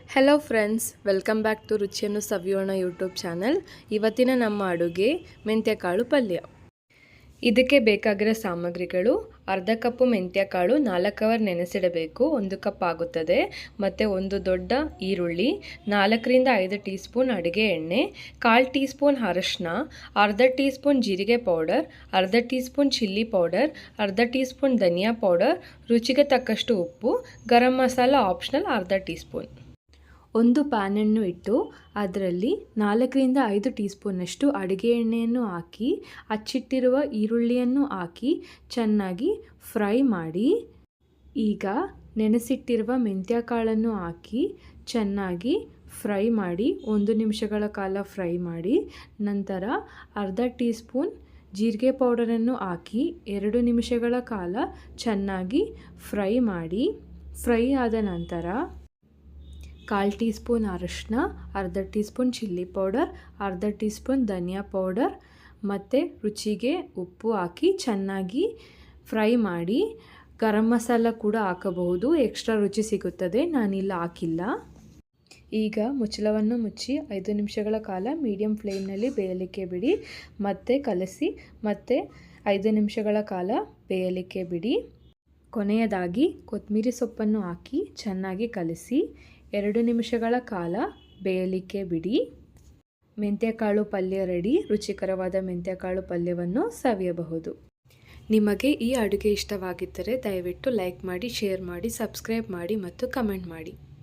Hello friends, welcome back to ರುಚಿಯನ್ನು ಸವಿಯೋಣ YouTube channel. ಇವತ್ತಿನ ನಮ್ಮ ಅಡುಗೆ ಮೆಂತ್ಯಕಾಳು ಪಲ್ಯ. ಇದಕ್ಕೆ ಬೇಕಾಗಿರೋ ಸಾಮಗ್ರಿಗಳು: ಅರ್ಧ ಕಪ್ಪು ಮೆಂತ್ಯಕಾಳು 4 ಅವರ್ ನೆನೆಸಿಡಬೇಕು, 1 ಕಪ್ ಆಗುತ್ತದೆ. ಮತ್ತು ಒಂದು ದೊಡ್ಡ ಈರುಳ್ಳಿ, 4ರಿಂದ 5 ಟೀ ಸ್ಪೂನ್ ಅಡುಗೆ ಎಣ್ಣೆ, 1/4 ಟೀ ಸ್ಪೂನ್ ಅರಶಿನ, ಅರ್ಧ ಟೀ ಸ್ಪೂನ್ ಜೀರಿಗೆ ಪೌಡರ್, ಅರ್ಧ ಟೀ ಸ್ಪೂನ್ ಚಿಲ್ಲಿ ಪೌಡರ್, ಅರ್ಧ ಟೀ ಸ್ಪೂನ್ ಧನಿಯಾ ಪೌಡರ್, ರುಚಿಗೆ ತಕ್ಕಷ್ಟು ಉಪ್ಪು, ಗರಂ ಮಸಾಲ ಆಪ್ಷನಲ್ ಅರ್ಧ ಟೀ ಸ್ಪೂನ್. ಒಂದು ಪ್ಯಾನನ್ನು ಇಟ್ಟು ಅದರಲ್ಲಿ 4ರಿಂದ 5 ಟೀ ಸ್ಪೂನಷ್ಟು ಅಡುಗೆ ಎಣ್ಣೆಯನ್ನು ಹಾಕಿ ಹಚ್ಚಿಟ್ಟಿರುವ ಈರುಳ್ಳಿಯನ್ನು ಹಾಕಿ ಚೆನ್ನಾಗಿ ಫ್ರೈ ಮಾಡಿ. ಈಗ ನೆನೆಸಿಟ್ಟಿರುವ ಮೆಂತ್ಯಕಾಳನ್ನು ಹಾಕಿ ಚೆನ್ನಾಗಿ ಫ್ರೈ ಮಾಡಿ 1 ನಿಮಿಷಗಳ ಕಾಲ ಫ್ರೈ ಮಾಡಿ. ನಂತರ ಅರ್ಧ ಟೀ ಸ್ಪೂನ್ ಜೀರಿಗೆ ಪೌಡರನ್ನು ಹಾಕಿ 2 ನಿಮಿಷಗಳ ಕಾಲ ಚೆನ್ನಾಗಿ ಫ್ರೈ ಮಾಡಿ. ಫ್ರೈ ಆದ ನಂತರ 1/4 ಟೀ ಸ್ಪೂನ್ ಅರಶಿನ, ಅರ್ಧ ಟೀ ಸ್ಪೂನ್ ಚಿಲ್ಲಿ ಪೌಡರ್, ಅರ್ಧ ಟೀ ಸ್ಪೂನ್ ಧನಿಯಾ ಪೌಡರ್ ಮತ್ತು ರುಚಿಗೆ ಉಪ್ಪು ಹಾಕಿ ಚೆನ್ನಾಗಿ ಫ್ರೈ ಮಾಡಿ. ಗರಂ ಮಸಾಲ ಕೂಡ ಹಾಕಬಹುದು, ಎಕ್ಸ್ಟ್ರಾ ರುಚಿ ಸಿಗುತ್ತದೆ, ನಾನಿಲ್ಲ ಹಾಕಿಲ್ಲ. ಈಗ ಮುಚ್ಚಳವನ್ನು ಮುಚ್ಚಿ 5 ನಿಮಿಷಗಳ ಕಾಲ ಮೀಡಿಯಂ ಫ್ಲೇಮ್ನಲ್ಲಿ ಬೇಯಲಿಕ್ಕೆ ಬಿಡಿ. ಮತ್ತೆ ಕಲಸಿ ಮತ್ತೆ 5 ನಿಮಿಷಗಳ ಕಾಲ ಬೇಯಲಿಕ್ಕೆ ಬಿಡಿ. ಕೊನೆಯದಾಗಿ ಕೊತ್ತಂಬರಿ ಸೊಪ್ಪನ್ನು ಹಾಕಿ ಚೆನ್ನಾಗಿ ಕಲಸಿ 2 ನಿಮಿಷಗಳ ಕಾಲ ಬೇಯಲಿಕ್ಕೆ ಬಿಡಿ. ಮೆಂತ್ಯಕಾಳು ಪಲ್ಯ ರೆಡಿ. ರುಚಿಕರವಾದ ಮೆಂತ್ಯಕಾಳು ಪಲ್ಯವನ್ನು ಸವಿಯಬಹುದು. ನಿಮಗೆ ಈ ಅಡುಗೆ ಇಷ್ಟವಾಗಿದ್ದರೆ ದಯವಿಟ್ಟು ಲೈಕ್ ಮಾಡಿ, ಶೇರ್ ಮಾಡಿ, ಸಬ್ಸ್ಕ್ರೈಬ್ ಮಾಡಿ ಮತ್ತು ಕಮೆಂಟ್ ಮಾಡಿ.